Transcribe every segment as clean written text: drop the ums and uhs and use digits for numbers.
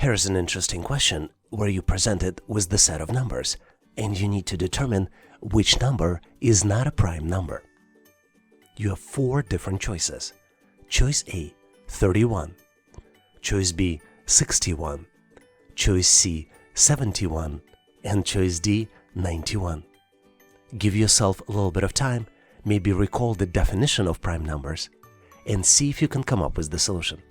Here's an interesting question where you presented with the set of numbers and you need to determine which number is not a prime number. You have 4 different choices. Choice A, 31. Choice B, 61. Choice C, 71. And choice D, 91. Give yourself a little bit of time, maybe recall the definition of prime numbers, and see if you can come up with the solution.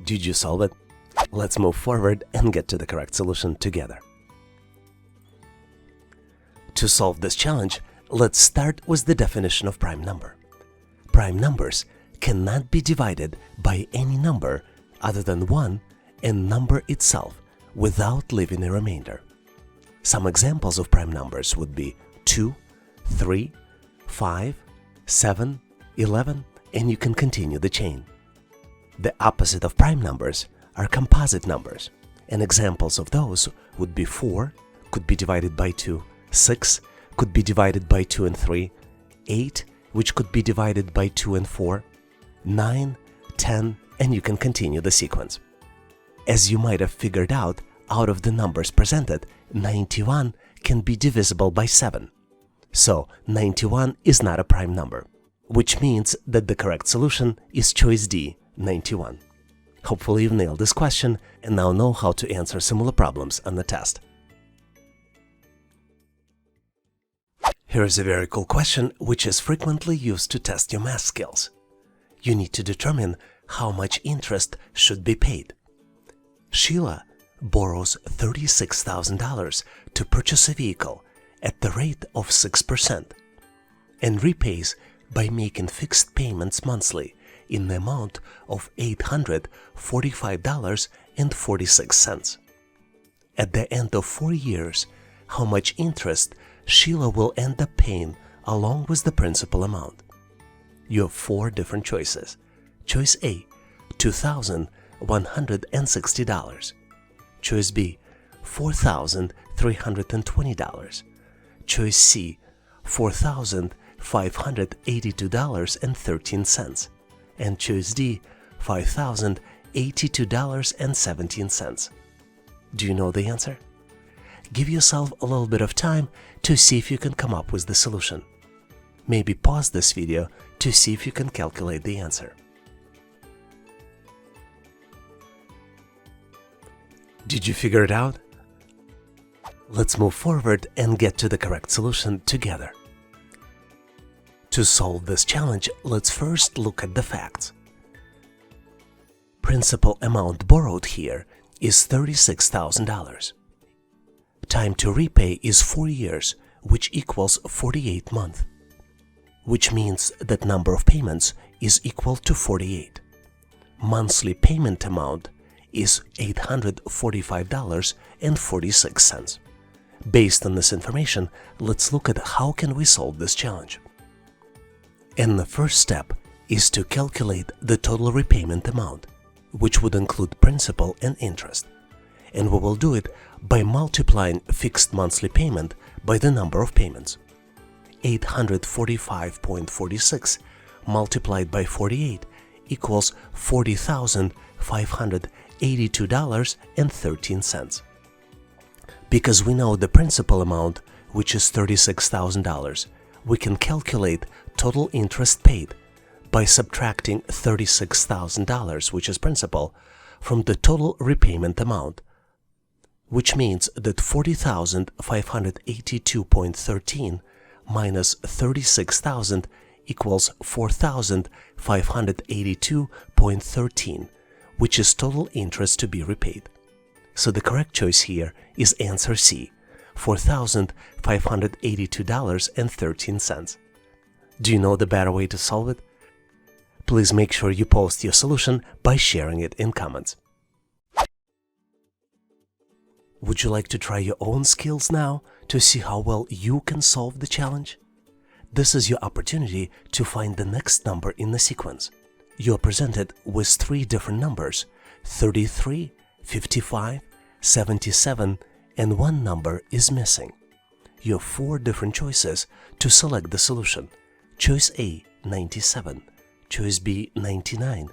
Did you solve it? Let's move forward and get to the correct solution together. To solve this challenge, let's start with the definition of prime number. Prime numbers cannot be divided by any number other than 1 and number itself without leaving a remainder. Some examples of prime numbers would be 2, 3, 5, 7, 11, and you can continue the chain. The opposite of prime numbers are composite numbers, and examples of those would be 4, could be divided by 2, 6, could be divided by 2 and 3, 8, which could be divided by 2 and 4, 9, 10, and you can continue the sequence. As you might have figured out of the numbers presented, 91 can be divisible by 7. So 91 is not a prime number, which means that the correct solution is choice D, 91. Hopefully you've nailed this question and now know how to answer similar problems on the test. Here's a very cool question which is frequently used to test your math skills. You need to determine how much interest should be paid. Sheila borrows $36,000 to purchase a vehicle at the rate of 6% and repays by making fixed payments monthly in the amount of $845.46. At the end of 4 years, how much interest Sheila will end up paying along with the principal amount? You have 4 different choices. Choice A, $2,160. Choice B, $4,320. Choice C, $4,582.13. And choice D, $5,082.17. Do you know the answer? Give yourself a little bit of time to see if you can come up with the solution. Maybe pause this video to see if you can calculate the answer. Did you figure it out? Let's move forward and get to the correct solution together. To solve this challenge, let's first look at the facts. Principal amount borrowed here is $36,000. Time to repay is 4 years, which equals 48 months, which means that number of payments is equal to 48. Monthly payment amount is $845.46. Based on this information, let's look at how can we solve this challenge. And the first step is to calculate the total repayment amount, which would include principal and interest. And we will do it by multiplying fixed monthly payment by the number of payments. 845.46 multiplied by 48 equals $40,582.13. Because we know the principal amount, which is $36,000, we can calculate total interest paid by subtracting $36,000, which is principal, from the total repayment amount, which means that 40,582.13 minus 36,000 equals 4,582.13, which is total interest to be repaid. So the correct choice here is answer C, $4,582.13. Do you know the better way to solve it? Please make sure you post your solution by sharing it in comments. Would you like to try your own skills now to see how well you can solve the challenge? This is your opportunity to find the next number in the sequence. You are presented with 3 different numbers, 33, 55, 77, and 1 number is missing. You have 4 different choices to select the solution. Choice A, 97. Choice B, 99.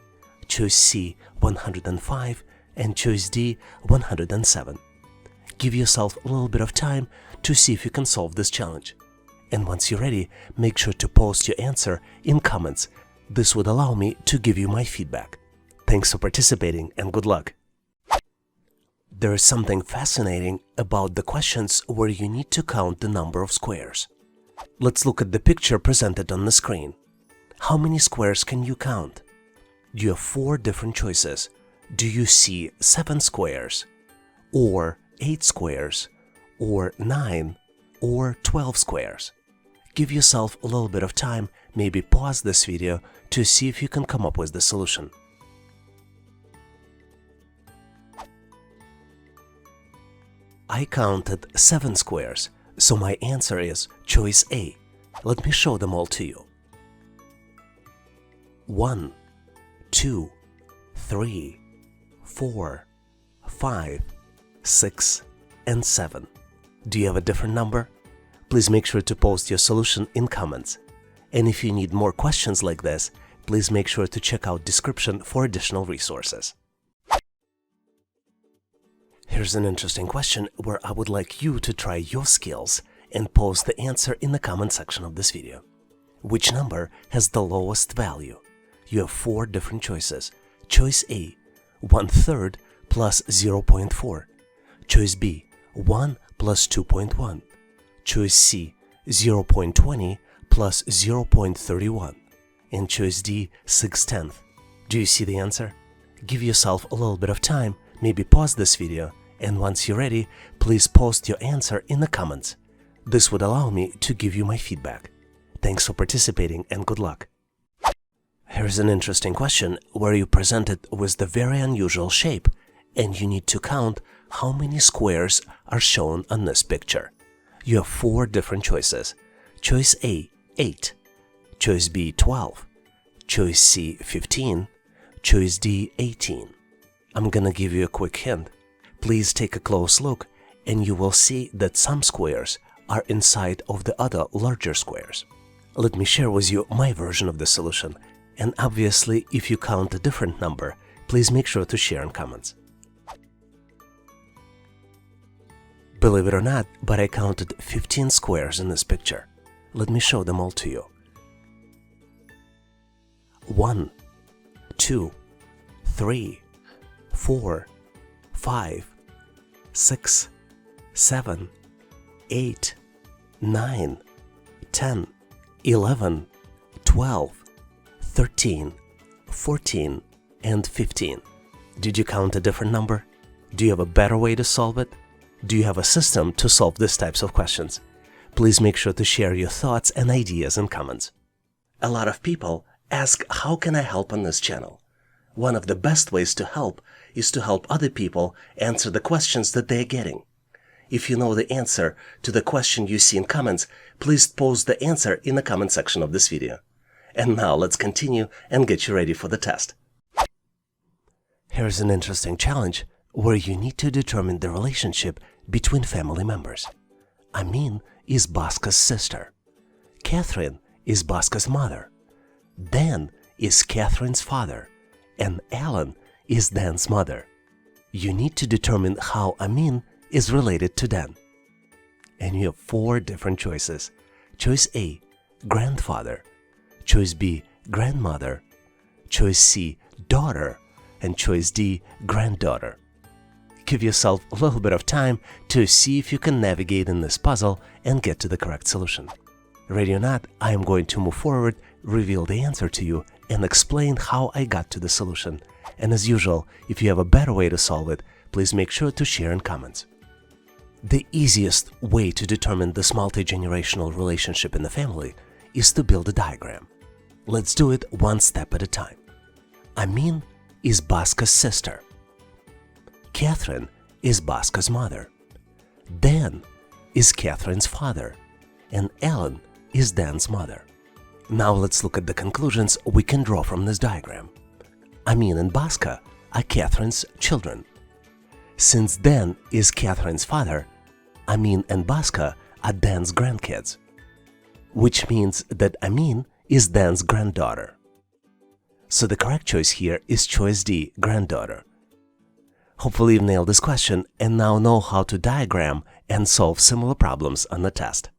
choice C 105, and choice D 107. Give yourself a little bit of time to see if you can solve this challenge. And once you're ready, make sure to post your answer in comments. This would allow me to give you my feedback. Thanks for participating and good luck. There is something fascinating about the questions where you need to count the number of squares. Let's look at the picture presented on the screen. How many squares can you count? You have 4 different choices. Do you see 7 squares, or 8 squares, or 9, or 12 squares? Give yourself a little bit of time, maybe pause this video to see if you can come up with the solution. I counted 7 squares, so my answer is choice A. Let me show them all to you. 1, 2, 3, 4, 5, 6, and 7. Do you have a different number? Please make sure to post your solution in comments. And if you need more questions like this, please make sure to check out description for additional resources. Here's an interesting question where I would like you to try your skills and post the answer in the comment section of this video. Which number has the lowest value? You have 4 different choices. Choice A, 1/3 plus 0.4. Choice B, 1 plus 2.1. Choice C, 0.20 plus 0.31. And choice D, 6/10. Do you see the answer? Give yourself a little bit of time, maybe pause this video, and once you're ready, please post your answer in the comments. This would allow me to give you my feedback. Thanks for participating and good luck. Here's an interesting question where you're presented with the very unusual shape and you need to count how many squares are shown on this picture. You have 4 different choices. Choice A, 8. Choice B, 12. Choice C, 15. Choice D, 18. I'm gonna give you a quick hint. Please take a close look and you will see that some squares are inside of the other larger squares. Let me share with you my version of the solution, and obviously if you count a different number, please make sure to share in comments. Believe it or not, but I counted 15 squares in this picture. Let me show them all to you. 1, 2, 3, 4, 5, 6, 7, 8, 9, 10, 11, 12, 13, 14, and 15. Did you count a different number? Do you have a better way to solve it? Do you have a system to solve these types of questions? Please make sure to share your thoughts and ideas in comments. A lot of people ask, how can I help on this channel? One of the best ways to help is to help other people answer the questions that they're getting. If you know the answer to the question you see in comments, please post the answer in the comment section of this video. And now let's continue and get you ready for the test. Here's an interesting challenge where you need to determine the relationship between family members. Amin is Baska's sister. Catherine is Baska's mother. Dan is Catherine's father. And Alan is Dan's mother. You need to determine how Amin is related to Dan. And you have 4 different choices. Choice A, grandfather. Choice B, grandmother. Choice C, daughter. And choice D, granddaughter. Give yourself a little bit of time to see if you can navigate in this puzzle and get to the correct solution. Ready or not, I am going to move forward, reveal the answer to you, and explain how I got to the solution. And as usual, if you have a better way to solve it, please make sure to share in comments. The easiest way to determine this multi-generational relationship in the family is to build a diagram. Let's do it one step at a time. Amin is Baska's sister. Catherine is Baska's mother. Dan is Catherine's father. And Alan is Dan's mother. Now let's look at the conclusions we can draw from this diagram. Amin and Baska are Catherine's children. Since Dan is Catherine's father, Amin and Baska are Dan's grandkids, which means that Amin is Dan's granddaughter. So the correct choice here is choice D, granddaughter. Hopefully you've nailed this question and now know how to diagram and solve similar problems on the test.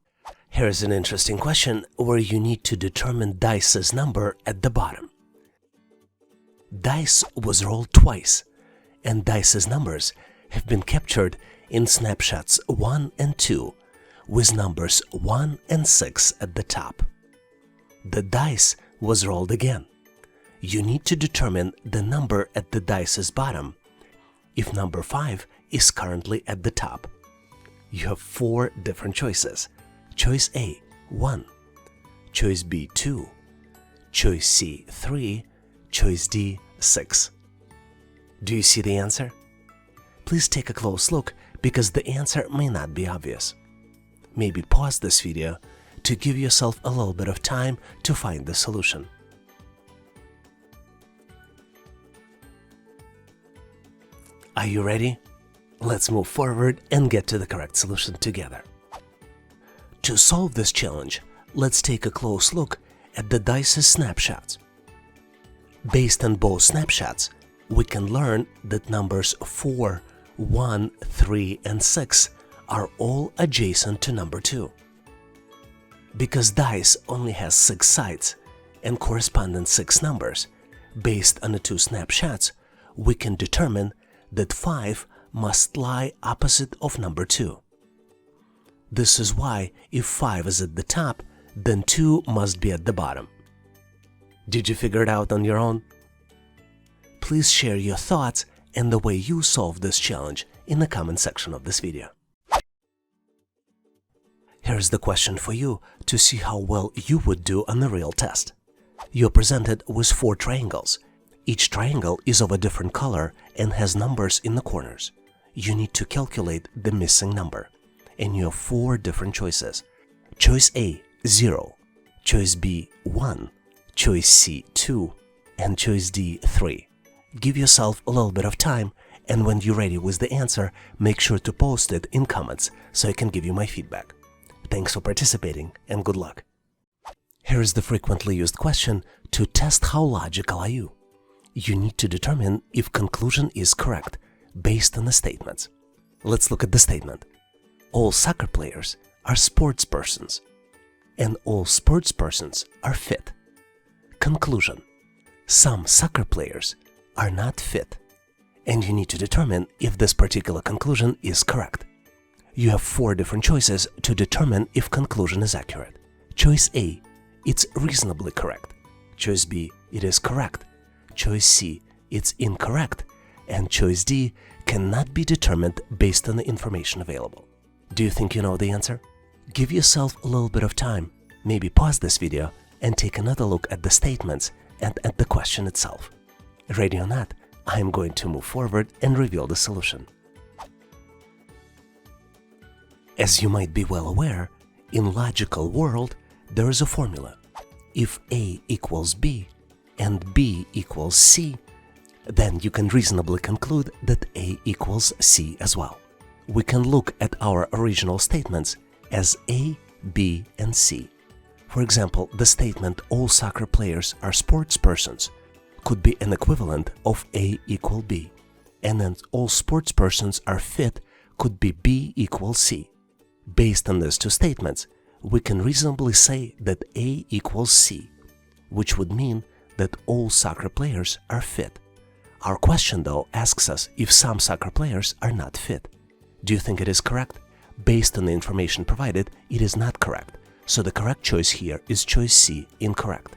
Here's an interesting question where you need to determine dice's number at the bottom. Dice was rolled twice, and dice's numbers have been captured in snapshots 1 and 2, with numbers 1 and 6 at the top. The dice was rolled again. You need to determine the number at the dice's bottom if number 5 is currently at the top. You have 4 different choices. Choice A, 1. Choice B, 2. Choice C, 3. Choice D, 6. Do you see the answer? Please take a close look because the answer may not be obvious. Maybe pause this video to give yourself a little bit of time to find the solution. Are you ready? Let's move forward and get to the correct solution together. To solve this challenge, let's take a close look at the dice's snapshots. Based on both snapshots, we can learn that numbers 4, 1, 3, and 6 are all adjacent to number 2. Because dice only has 6 sides and corresponding 6 numbers, based on the 2 snapshots, we can determine that 5 must lie opposite of number 2. This is why if 5 is at the top, then 2 must be at the bottom. Did you figure it out on your own? Please share your thoughts and the way you solve this challenge in the comment section of this video. Here's the question for you to see how well you would do on the real test. You're presented with 4 triangles. Each triangle is of a different color and has numbers in the corners. You need to calculate the missing number, and you have 4 different choices. Choice A, 0. Choice B, 1. Choice C, 2. And choice D, 3. Give yourself a little bit of time, and when you're ready with the answer, make sure to post it in comments so I can give you my feedback. Thanks for participating and good luck. Here is the frequently used question to test how logical are you. You need to determine if conclusion is correct based on the statements. Let's look at the statement. All soccer players are sports persons, and all sports persons are fit. Conclusion. Some soccer players are not fit, and you need to determine if this particular conclusion is correct. You have 4 different choices to determine if conclusion is accurate. Choice A, it's reasonably correct. Choice B, it is correct. Choice C, it's incorrect. And choice D cannot be determined based on the information available. Do you think you know the answer? Give yourself a little bit of time. Maybe pause this video and take another look at the statements and at the question itself. Ready or not, I am going to move forward and reveal the solution. As you might be well aware, in logical world, there is a formula. If A equals B and B equals C, then you can reasonably conclude that A equals C as well. We can look at our original statements as A, B, and C. For example, the statement all soccer players are sports persons could be an equivalent of A equal B, and then all sports persons are fit could be B equals C. Based on these 2 statements, we can reasonably say that A equals C, which would mean that all soccer players are fit. Our question though asks us if some soccer players are not fit. Do you think it is correct? Based on the information provided, it is not correct. So the correct choice here is choice C, incorrect.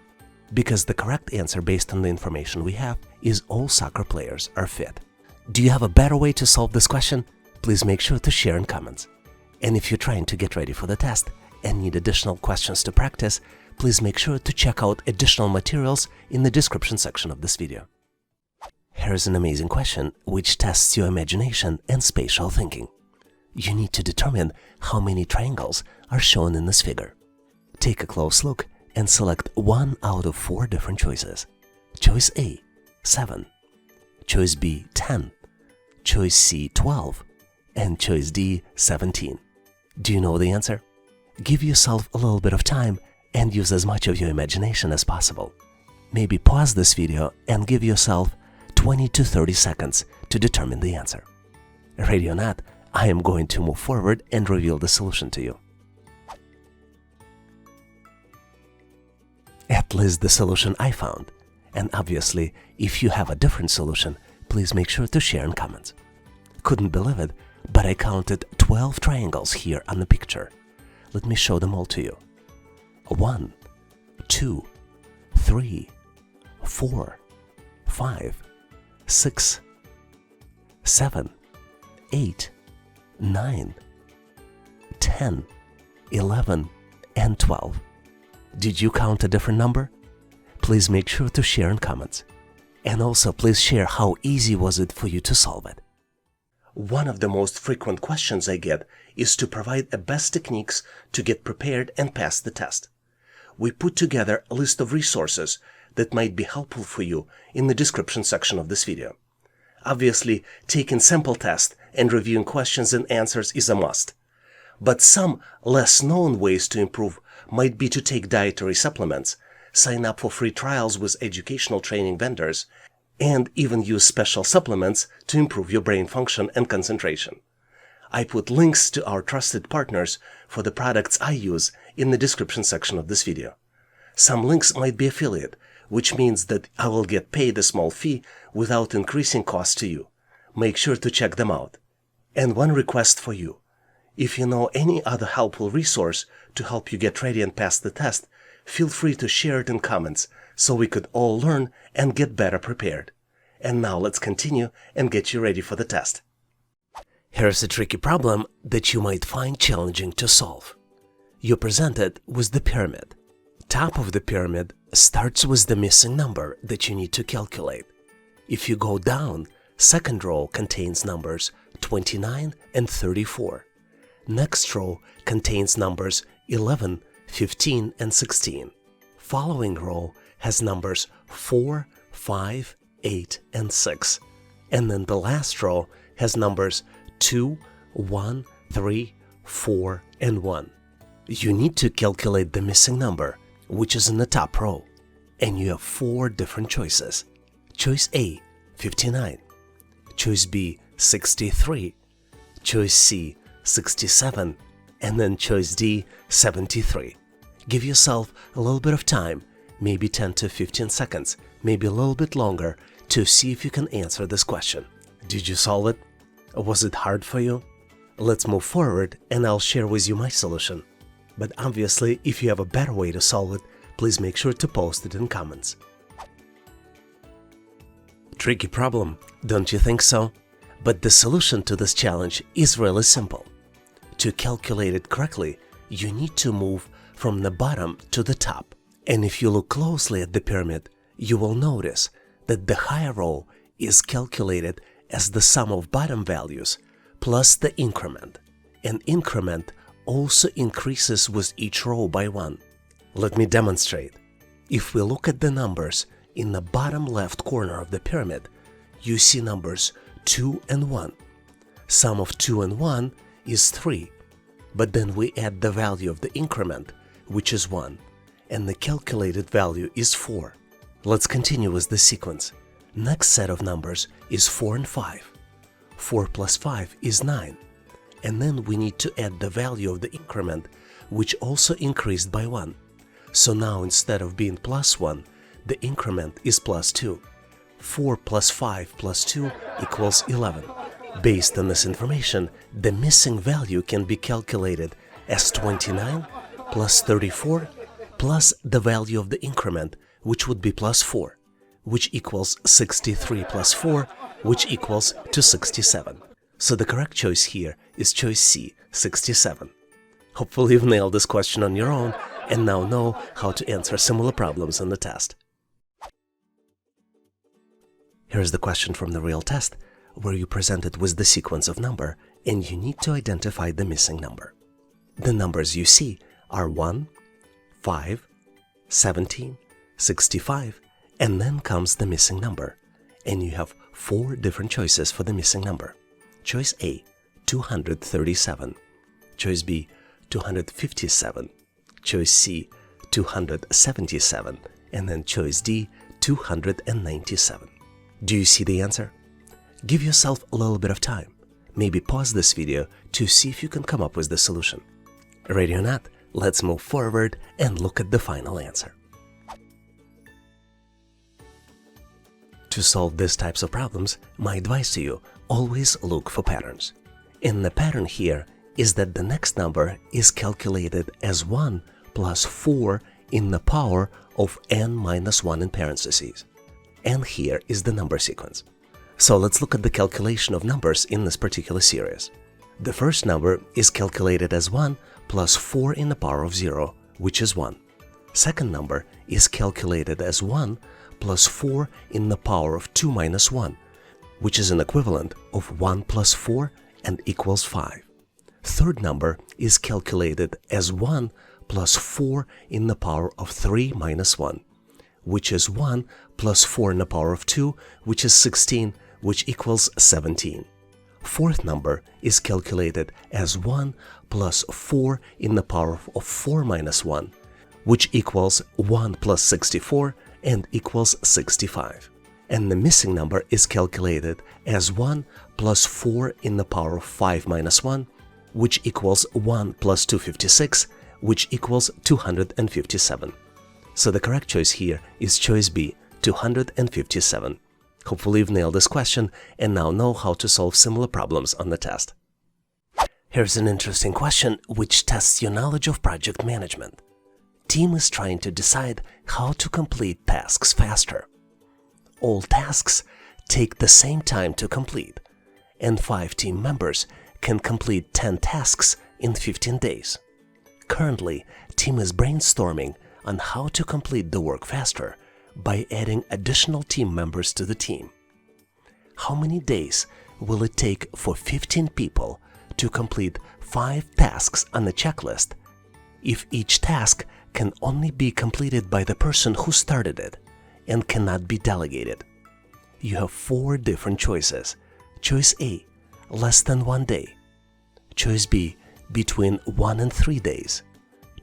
Because the correct answer based on the information we have is all soccer players are fit. Do you have a better way to solve this question? Please make sure to share in comments. And if you're trying to get ready for the test and need additional questions to practice, please make sure to check out additional materials in the description section of this video. Here's an amazing question which tests your imagination and spatial thinking. You need to determine how many triangles are shown in this figure. Take a close look and select 1 out of 4 different choices. Choice A, 7. Choice B, 10. Choice C, 12. And choice D, 17. Do you know the answer? Give yourself a little bit of time and use as much of your imagination as possible. maybe pause this video and give yourself 20 to 30 seconds to determine the answer. Ready or not, I am going to move forward and reveal the solution to you. At least the solution I found. And obviously, if you have a different solution, please make sure to share in comments. Couldn't believe it, but I counted 12 triangles here on the picture. Let me show them all to you. 1, 2, 3, 4, 5, 6, 7, 8, 9, 10, 11, and 12. Did you count a different number? Please make sure to share in comments. And also please share how easy was it for you to solve it. One of the most frequent questions I get is to provide the best techniques to get prepared and pass the test. We put together a list of resources that might be helpful for you in the description section of this video. Obviously, taking sample tests and reviewing questions and answers is a must. But some less known ways to improve might be to take dietary supplements, sign up for free trials with educational training vendors, and even use special supplements to improve your brain function and concentration. I put links to our trusted partners for the products I use in the description section of this video. Some links might be affiliate, which means that I will get paid a small fee without increasing costs to you. Make sure to check them out. And one request for you. If you know any other helpful resource to help you get ready and pass the test, feel free to share it in comments so we could all learn and get better prepared. And now let's continue and get you ready for the test. Here's a tricky problem that you might find challenging to solve. You're presented with the pyramid. Top of the pyramid starts with the missing number that you need to calculate. If you go down, second row contains numbers 29 and 34. Next row contains numbers 11, 15, and 16. Following row has numbers 4, 5, 8, and 6. And then the last row has numbers 2, 1, 3, 4, and 1. You need to calculate the missing number, which is in the top row. And you have 4 different choices. Choice A, 59. Choice B, 63. Choice C, 67. And then choice D, 73. Give yourself a little bit of time, maybe 10 to 15 seconds, maybe a little bit longer, to see if you can answer this question. Did you solve it? Was it hard for you? Let's move forward and I'll share with you my solution. But obviously, if you have a better way to solve it, please make sure to post it in comments. Tricky problem, don't you think so? But the solution to this challenge is really simple. To calculate it correctly, you need to move from the bottom to the top. And if you look closely at the pyramid, you will notice that the higher row is calculated as the sum of bottom values plus the increment. An increment also increases with each row by 1. Let me demonstrate. If we look at the numbers in the bottom left corner of the pyramid, you see numbers 2 and 1. Sum of 2 and 1 is 3, but then we add the value of the increment, which is 1, and the calculated value is 4. Let's continue with the sequence. Next set of numbers is 4 and 5. 4 plus 5 is 9. And then we need to add the value of the increment, which also increased by 1. So now instead of being plus 1, the increment is plus 2. 4 plus 5 plus 2 equals 11. Based on this information, the missing value can be calculated as 29 plus 34 plus the value of the increment, which would be plus 4, which equals 63 plus 4, which equals to 67. So the correct choice here is choice C, 67. Hopefully you've nailed this question on your own and now know how to answer similar problems in the test. Here's the question from the real test, where you presented with the sequence of number and you need to identify the missing number. The numbers you see are 1, 5, 17, 65, and then comes the missing number. And you have 4 different choices for the missing number. Choice A, 237. Choice B, 257. Choice C, 277. And then choice D, 297. Do you see the answer? Give yourself a little bit of time. Maybe pause this video to see if you can come up with the solution. Ready or not, let's move forward and look at the final answer. To solve these types of problems, my advice to you, always look for patterns. And the pattern here is that the next number is calculated as 1 plus 4 in the power of n minus 1 in parentheses. And here is the number sequence. So let's look at the calculation of numbers in this particular series. The first number is calculated as 1 plus 4 in the power of 0, which is 1. Second number is calculated as 1 plus 4 in the power of 2 minus 1, which is an equivalent of 1 plus 4 and equals 5. Third number is calculated as 1 plus 4 in the power of 3 minus 1, which is 1 plus 4 in the power of 2, which is 16, which equals 17. Fourth number is calculated as 1 plus 4 in the power of 4 minus 1, which equals 1 plus 64 and equals 65. And the missing number is calculated as 1 plus 4 in the power of 5 minus 1, which equals 1 plus 256, which equals 257. So the correct choice here is choice B, 257. Hopefully you've nailed this question and now know how to solve similar problems on the test. Here's an interesting question which tests your knowledge of project management. Team is trying to decide how to complete tasks faster. All tasks take the same time to complete, and 5 team members can complete 10 tasks in 15 days. Currently, team is brainstorming on how to complete the work faster by adding additional team members to the team. How many days will it take for 15 people to complete 5 tasks on the checklist if each task can only be completed by the person who started it and cannot be delegated? You have 4 different choices. Choice A, less than 1 day. Choice B, between 1 and 3 days.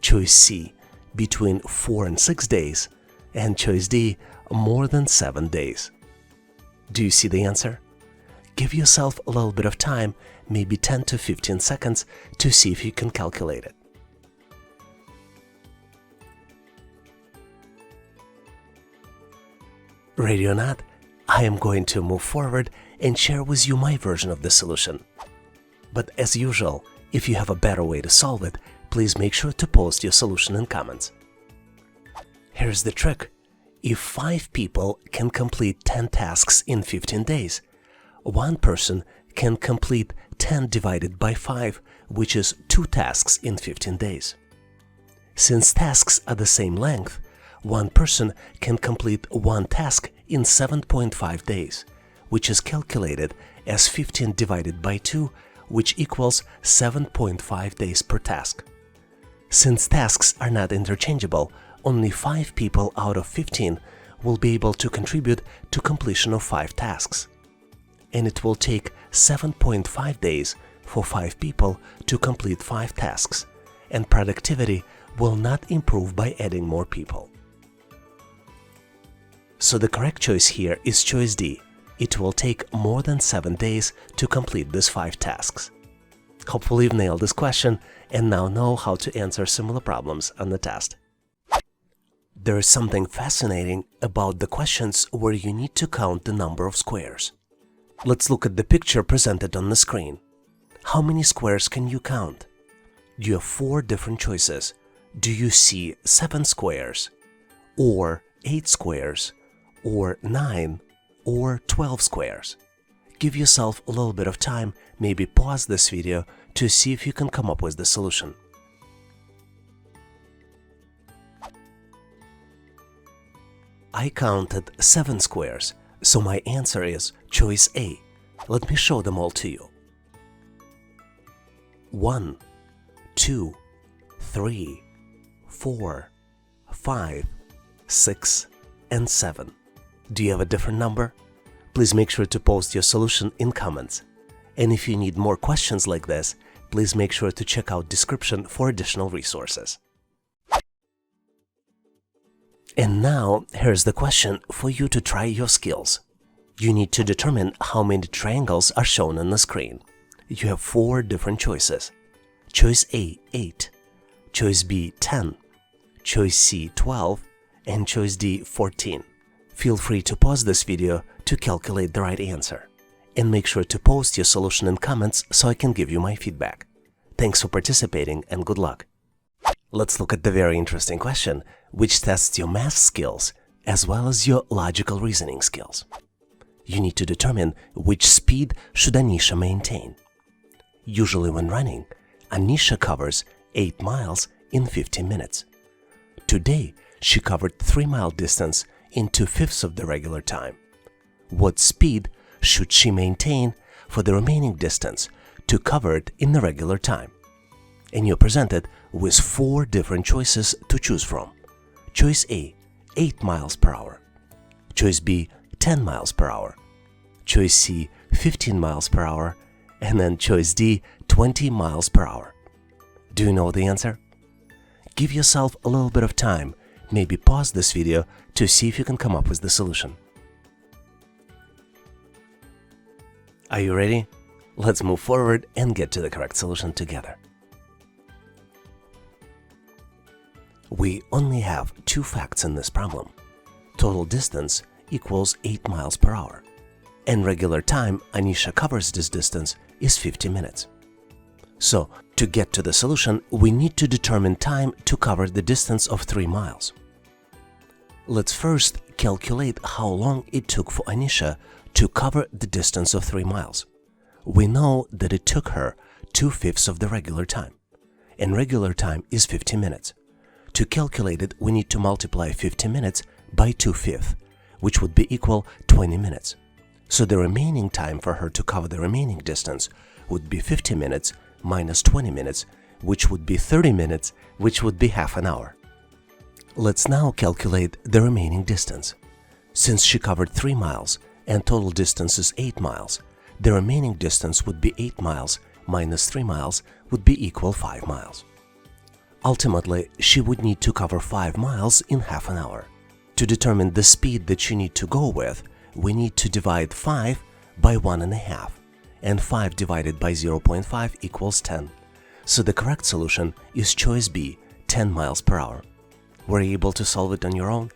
Choice C, between 4 and 6 days. And choice D, more than 7 days. Do you see the answer? Give yourself a little bit of time, maybe 10 to 15 seconds, to see if you can calculate it. Ready or not, I am going to move forward and share with you my version of the solution. But as usual, if you have a better way to solve it, please make sure to post your solution in comments. Here's the trick. If 5 people can complete 10 tasks in 15 days, one person can complete 10 divided by 5, which is 2 tasks in 15 days. Since tasks are the same length, one person can complete 1 task in 7.5 days, which is calculated as 15 divided by 2, which equals 7.5 days per task. Since tasks are not interchangeable, only 5 people out of 15 will be able to contribute to completion of 5 tasks. And it will take 7.5 days for 5 people to complete 5 tasks, and productivity will not improve by adding more people. So the correct choice here is choice D. It will take more than 7 days to complete these 5 tasks. Hopefully you've nailed this question and now know how to answer similar problems on the test. There is something fascinating about the questions where you need to count the number of squares. Let's look at the picture presented on the screen. How many squares can you count? You have 4 different choices. Do you see 7 squares, or 8 squares, or 9, or 12 squares? Give yourself a little bit of time, maybe pause this video to see if you can come up with the solution. I counted 7 squares, so my answer is choice A. Let me show them all to you. 1, 2, 3, 4, 5, 6, and 7. Do you have a different number? Please make sure to post your solution in comments. And if you need more questions like this, please make sure to check out description for additional resources. And now here's the question for you to try your skills. You need to determine how many triangles are shown on the screen. You have 4 different choices. Choice A, 8. Choice B, 10. Choice C, 12. And choice D, 14. Feel free to pause this video to calculate the right answer. And make sure to post your solution in comments so I can give you my feedback. Thanks for participating and good luck. Let's look at the very interesting question, which tests your math skills as well as your logical reasoning skills. You need to determine which speed should Anisha maintain. Usually when running, Anisha covers 8 miles in 15 minutes. Today, she covered 3-mile distance in 2/5 of the regular time. What speed should she maintain for the remaining distance to cover it in the regular time? And you're presented with 4 different choices to choose from. Choice A, 8 miles per hour. Choice B, 10 miles per hour. Choice C, 15 miles per hour. And then choice D, 20 miles per hour. Do you know the answer? Give yourself a little bit of time. Maybe pause this video to see if you can come up with the solution. Are you ready? Let's move forward and get to the correct solution together. We only have 2 facts in this problem. Total distance equals 8 miles per hour. And regular time Anisha covers this distance is 50 minutes. So, to get to the solution, we need to determine time to cover the distance of 3 miles. Let's first calculate how long it took for Anisha to cover the distance of 3 miles. We know that it took her 2/5 of the regular time, and regular time is 50 minutes. To calculate it, we need to multiply 50 minutes by 2/5, which would be equal 20 minutes. So the remaining time for her to cover the remaining distance would be 50 minutes minus 20 minutes, which would be 30 minutes, which would be half an hour. Let's now calculate the remaining distance. Since she covered 3 miles and total distance is 8 miles, the remaining distance would be 8 miles minus 3 miles would be equal 5 miles. Ultimately, she would need to cover 5 miles in half an hour. To determine the speed that she needs to go with, we need to divide 5 by 1.5, and 5 divided by 0.5 equals 10. So the correct solution is choice B, 10 miles per hour. Were you able to solve it on your own?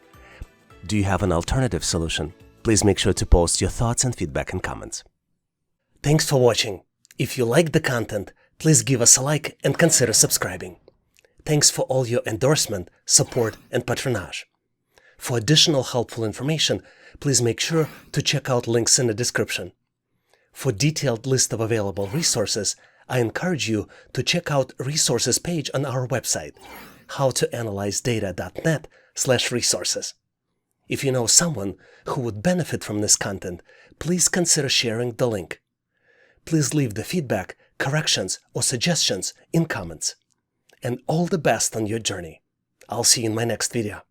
Do you have an alternative solution? Please make sure to post your thoughts and feedback in comments. Thanks for watching. If you liked the content, please give us a like and consider subscribing. Thanks for all your endorsement, support, and patronage. For additional helpful information, please make sure to check out links in the description. For detailed list of available resources, I encourage you to check out resources page on our website, howtoanalyzedata.net/resources. If you know someone who would benefit from this content, please consider sharing the link. Please leave the feedback, corrections, or suggestions in comments. And all the best on your journey. I'll see you in my next video.